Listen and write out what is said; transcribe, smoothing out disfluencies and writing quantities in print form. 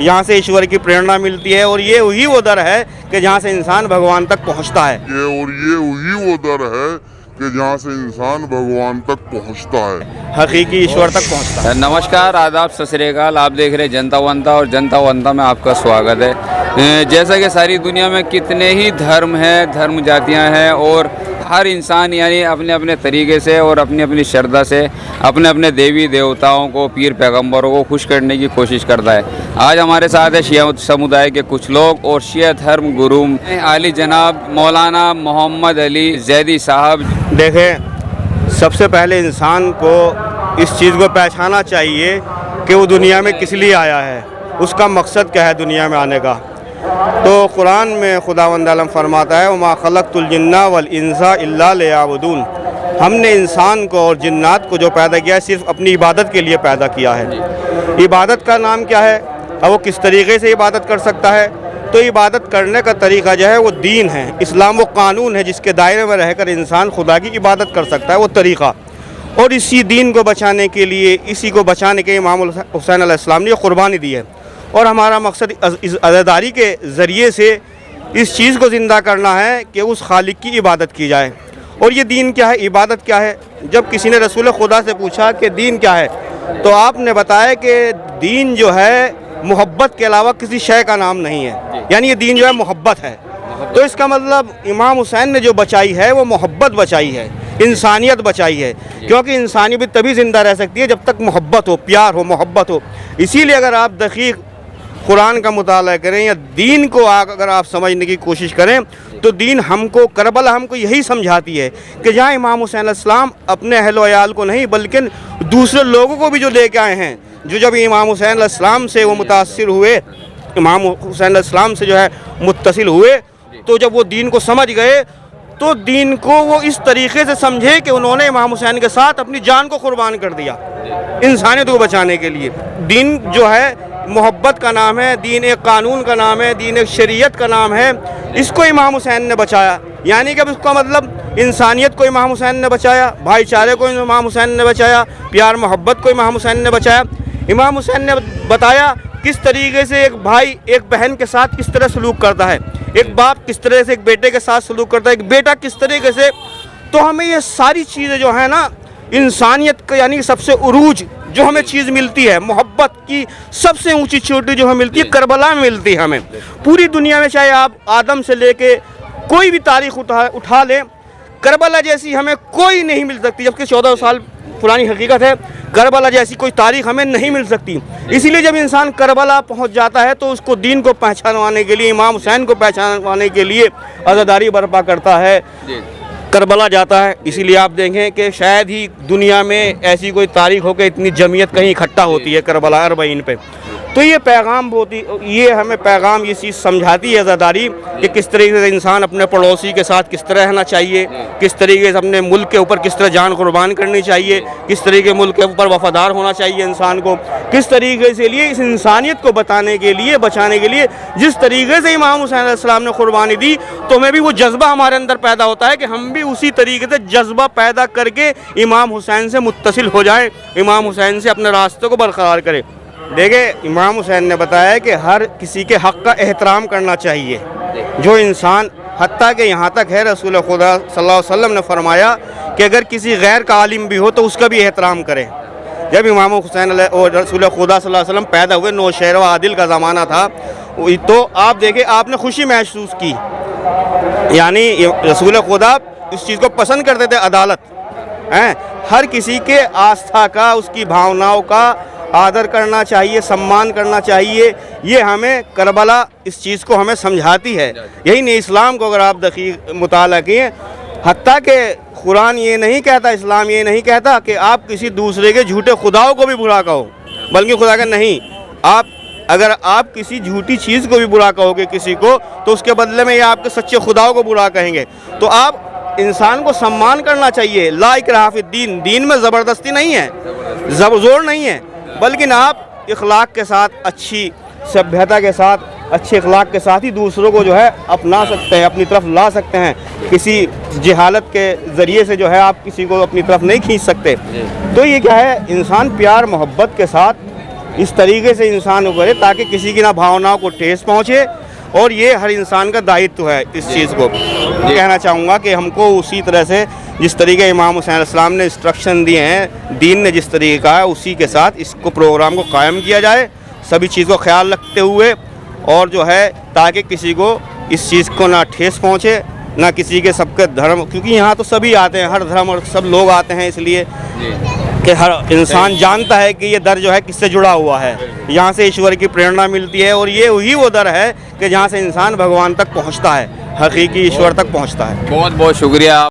यहाँ से ईश्वर की प्रेरणा मिलती है, और ये वही वो दर है कि जहाँ से इंसान भगवान तक पहुँचता है। ये वही वो दर है कि जहाँ से इंसान भगवान तक पहुँचता है, हकीकी ईश्वर तक पहुँचता है। नमस्कार, आदाब, सत श्री अकाल। आप देख रहे हैं जनता वंता, और जनता वंता में आपका स्वागत है। जैसा कि सारी दुनिया में कितने ही धर्म हैं, धर्म जातियां हैं, और हर इंसान यानी अपने अपने तरीके से और अपनी अपनी श्रद्धा से अपने अपने देवी देवताओं को, पीर पैगंबरों को खुश करने की कोशिश करता है। आज हमारे साथ है शिया समुदाय के कुछ लोग और शिया धर्म गुरु आली जनाब मौलाना मोहम्मद अली जैदी साहब। देखें, सबसे पहले इंसान को इस चीज़ को पहचानना चाहिए कि वो दुनिया में किस लिए आया है, उसका मकसद क्या है दुनिया में आने का। तो कुरान में खुदावंद आलम फरमाता है, वमा खलक़तुल जिन्ना वल इंसा इल्ला लियअबुदून। हमने इंसान को और जिन्नात को जो पैदा किया है सिर्फ अपनी इबादत के लिए पैदा किया है। इबादत का नाम क्या है, और वो किस तरीके से इबादत कर सकता है? तो इबादत करने का तरीका जो है वो दीन है, इस्लाम वो कानून है जिसके दायरे में रहकर इंसान खुदा की इबादत कर सकता है, वो तरीक़ा। और इसी दीन को बचाने के लिए, इसी को बचाने के इमाम हुसैन अलैहिस्सलाम ने कुर्बानी दी है। और हमारा मकसद इस अज़ादारी के ज़रिए से इस चीज़ को ज़िंदा करना है कि उस खालिक की इबादत की जाए। और ये दीन क्या है, इबादत क्या है? जब किसी ने रसूल खुदा से पूछा कि दीन क्या है, तो आपने बताया कि दीन जो है मोहब्बत के अलावा किसी शय का नाम नहीं है, यानी ये दीन जो है मोहब्बत है। तो इसका मतलब इमाम हुसैन ने जो बचाई है वो मोहब्बत बचाई है, इंसानियत बचाई है, क्योंकि इंसानियत भी तभी ज़िंदा रह सकती है जब तक मोहब्बत हो, प्यार हो, मोहब्बत हो। इसीलिए अगर आप दक़ीक़ कुरान का मुताला करें या दीन को अगर आप समझने की कोशिश करें, तो दीन हमको, करबला हमको यही समझाती है कि जहाँ इमाम हुसैन अलैहिस्सलाम अपने अहल व अयाल को नहीं बल्कि दूसरे लोगों को भी जो लेके आए हैं, जो जब इमाम हुसैन अलैहिस्सलाम से वो मुतासिर हुए, इमाम हुसैन अलैहिस्सलाम से जो है मुत्तसिल हुए, तो जब वो दीन को समझ गए तो दीन को वो इस तरीके से समझे कि उन्होंने इमाम हुसैन के साथ अपनी जान को कुर्बान कर दिया इंसानियत को बचाने के लिए। दीन जो है मोहब्बत का नाम है, दीन एक कानून का नाम है, दीन एक शरीयत का नाम है। इसको इमाम हुसैन ने बचाया, यानी कि अब इसका मतलब इंसानियत को इमाम हुसैन ने बचाया, भाईचारे को इमाम हुसैन ने बचाया, प्यार मोहब्बत को इमाम हुसैन ने बचाया। इमाम हुसैन ने बताया किस तरीके से एक भाई एक बहन के साथ किस तरह सलूक करता है, एक बाप किस तरह से एक बेटे के साथ सलूक करता है, एक बेटा किस तरीके से। तो हमें ये सारी चीज़ें जो है ना, इंसानियत का यानी सबसे उरूज जो हमें चीज़ मिलती है, मोहब्बत की सबसे ऊंची चोटी जो हमें मिलती है, करबला में मिलती है हमें। पूरी दुनिया में चाहे आप आदम से लेके कोई भी तारीख़ उठा लें, करबला जैसी हमें कोई नहीं मिल सकती, जबकि 14 साल पुरानी हकीकत है, करबला जैसी कोई तारीख़ हमें नहीं मिल सकती। इसीलिए जब इंसान करबला पहुंच जाता है तो उसको दीन को पहचानवाने के लिए, इमाम हुसैन को पहचानवाने के लिए अज़ादारी बर्पा करता है, करबला जाता है। इसीलिए आप देखें कि शायद ही दुनिया में ऐसी कोई तारीख़ हो कि इतनी जमीयत कहीं इकट्ठा होती है करबला अरबईन पे। तो ये पैगाम ये हमें पैगाम ये चीज़ समझाती है अज़ादारी कि किस तरीके से इंसान अपने पड़ोसी के साथ किस तरह रहना चाहिए, किस तरीके से अपने मुल्क के ऊपर किस तरह जान कुर्बान करनी चाहिए, किस तरीके मुल्क के ऊपर वफ़ादार होना चाहिए इंसान को, किस तरीके से लिए इस इंसानियत को बचाने के लिए जिस तरीके से इमाम हुसैन अलैहिस्सलाम ने कुर्बानी दी, तो हमें भी वो जज्बा हमारे अंदर पैदा होता है कि हम भी उसी तरीके से जज्बा पैदा करके इमाम हुसैन से मुत्तसिल हो जाएं, इमाम हुसैन से अपने रास्ते को बरकरार करें। देखिए, इमाम हुसैन ने बताया कि हर किसी के हक़ का एहतराम करना चाहिए। जो इंसान, हत्ता कि यहाँ तक है रसूल खुदा सल्लल्लाहु अलैहि वसल्लम ने फरमाया कि अगर किसी गैर का आलिम भी हो तो उसका भी एहतराम करें। जब इमाम हुसैन और रसूल खुदा सल्लल्लाहु अलैहि वसल्लम पैदा हुए, नौशहर व आदिल का ज़माना था, तो आप देखिए आपने खुशी महसूस की, यानी रसूल खुदा इस चीज़ को पसंद करते थे, अदालत हैं। हर किसी के आस्था का, उसकी भावनाओं का आदर करना चाहिए, सम्मान करना चाहिए। ये हमें करबला इस चीज़ को हमें समझाती है। यही नहीं, इस्लाम को अगर आप दक़ीक़ मुताला किए, हत्ता कि कुरान ये नहीं कहता, इस्लाम ये नहीं कहता कि आप किसी दूसरे के झूठे खुदाओं को भी बुरा कहो, बल्कि खुदा का नहीं, अगर आप किसी झूठी चीज़ को भी बुरा कहोगे किसी को, तो उसके बदले में ये आपके सच्चे खुदाओं को बुरा कहेंगे। तो आप इंसान को सम्मान करना चाहिए। ला इकराहा फिद्दीन, दीन में ज़बरदस्ती नहीं है, ज़ोर नहीं है, बल्कि आप इखलाक के साथ, अच्छी सभ्यता के साथ, अच्छे इखलाक के साथ ही दूसरों को जो है अपना सकते हैं, अपनी तरफ ला सकते हैं। किसी जहालत के ज़रिए से जो है आप किसी को अपनी तरफ नहीं खींच सकते। तो ये क्या है, इंसान प्यार मोहब्बत के साथ इस तरीके से इंसान को करे ताकि किसी की ना भावनाओं को ठेस पहुँचे, और ये हर इंसान का दायित्व है इस चीज़ को। कहना चाहूँगा कि हमको उसी तरह से जिस तरीके इमाम हुसैन अलैहिस्सलाम ने इंस्ट्रक्शन दिए हैं, दीन ने जिस तरीके का है, उसी के साथ इसको प्रोग्राम को कायम किया जाए, सभी चीज़ को ख्याल रखते हुए, और जो है ताकि किसी को इस चीज़ को ना ठेस पहुँचे, ना किसी के सबके धर्म, क्योंकि यहाँ तो सभी आते हैं, हर धर्म और सब लोग आते हैं, इसलिए कि हर इंसान जानता है कि ये दर जो है किससे जुड़ा हुआ है, यहाँ से ईश्वर की प्रेरणा मिलती है, और ये वही वो दर है कि जहाँ से इंसान भगवान तक पहुँचता है, हकीकी ईश्वर तक पहुँचता है। बहुत बहुत शुक्रिया।